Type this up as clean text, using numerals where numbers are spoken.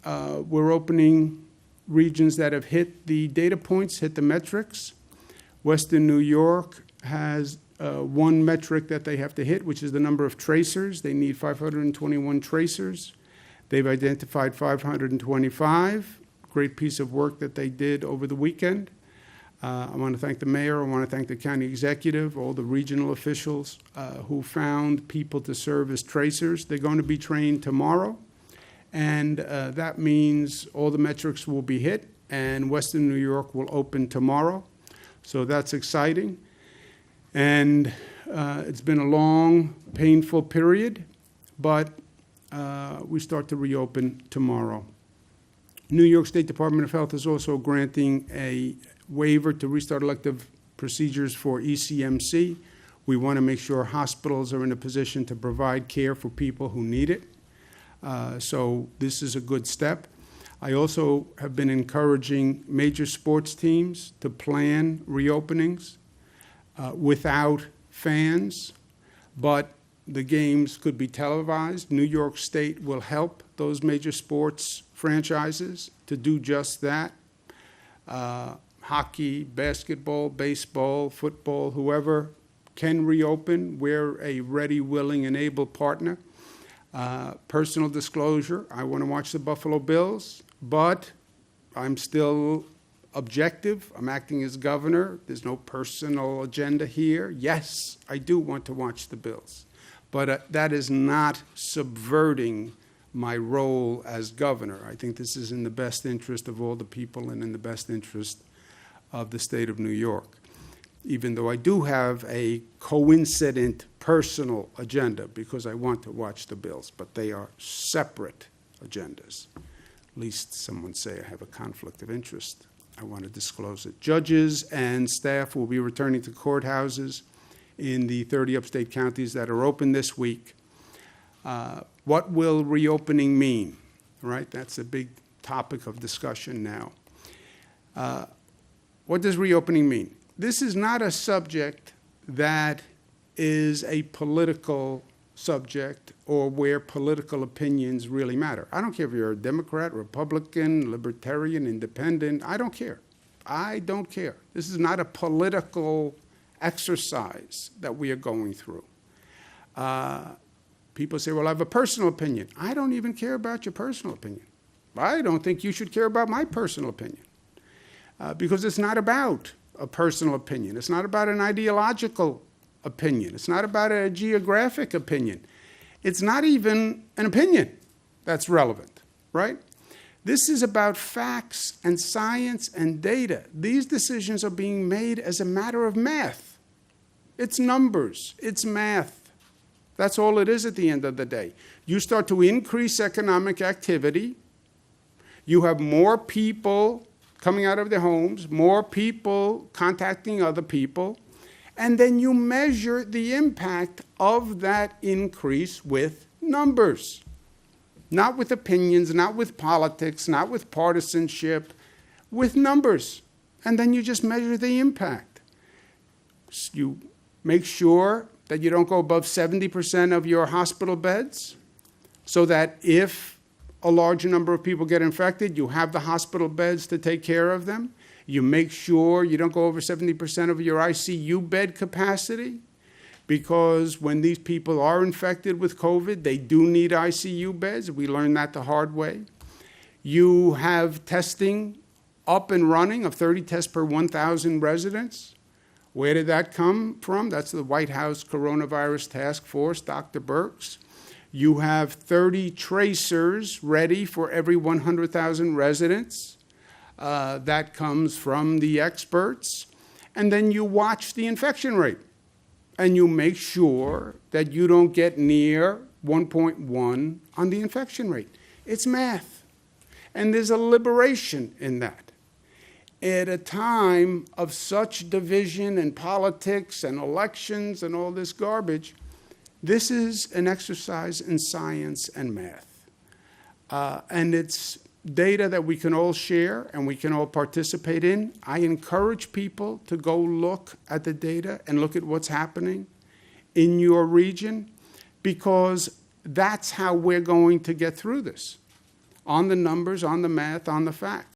we're opening regions that have hit the data points, hit the metrics. Western New York has one metric that they have to hit, which is the number of tracers. They need 521 tracers. They've identified 525. Great piece of work that they did over the weekend. I want to thank the mayor. I want to thank the county executive, all the regional officials who found people to serve as tracers. They're going to be trained tomorrow, and that means all the metrics will be hit, and Western New York will open tomorrow. So that's exciting. And it's been a long, painful period, but we start to reopen tomorrow. New York State Department of Health is also granting a waiver to restart elective procedures for ECMC. We want to make sure hospitals are in a position to provide care for people who need it. So this is a good step. I also have been encouraging major sports teams to plan reopenings without fans, but the games could be televised. New York State will help those major sports franchises to do just that. Hockey, basketball, baseball, football, whoever can reopen, we're a ready, willing, and able partner. Personal disclosure, I want to watch the Buffalo Bills, but I'm still objective. I'm acting as governor. There's no personal agenda here. Yes, I do want to watch the Bills, but that is not subverting my role as governor. I think this is in the best interest of all the people and in the best interest of the state of New York, even though I do have a coincident personal agenda because I want to watch the Bills, but they are separate agendas. At least some would say I have a conflict of interest. I want to disclose it. Judges and staff will be returning to courthouses in the 30 upstate counties that are open this week. What will reopening mean? Right? That's a big topic of discussion now. What does reopening mean? This is not a subject that is a political subject or where political opinions really matter. I don't care if you're a Democrat, Republican, Libertarian, Independent. I don't care. I don't care. This is not a political exercise that we are going through. People say, well, I have a personal opinion. I don't even care about your personal opinion. I don't think you should care about my personal opinion because it's not about a personal opinion. It's not about an ideological opinion. It's not about a geographic opinion. It's not even an opinion that's relevant, right? This is about facts and science and data. These decisions are being made as a matter of math. It's numbers. It's math. That's all it is at the end of the day. You start to increase economic activity. You have more people coming out of their homes, more people contacting other people, and then you measure the impact of that increase with numbers. Not with opinions, not with politics, not with partisanship, with numbers. And then you just measure the impact. You make sure that you don't go above 70% of your hospital beds, so that if a large number of people get infected, you have the hospital beds to take care of them. You make sure you don't go over 70% of your ICU bed capacity, because when these people are infected with COVID, they do need ICU beds. We learned that the hard way. You have testing up and running of 30 tests per 1,000 residents. Where did that come from? That's the White House Coronavirus Task Force, Dr. Birx. You have 30 tracers ready for every 100,000 residents. That comes from the experts. And then you watch the infection rate. And you make sure that you don't get near 1.1 on the infection rate. It's math. And there's a liberation in that. At a time of such division and politics and elections and all this garbage, this is an exercise in science and math. And it's data that we can all share and we can all participate in. I encourage people to go look at the data and look at what's happening in your region, because that's how we're going to get through this. on the numbers, on the math, on the facts.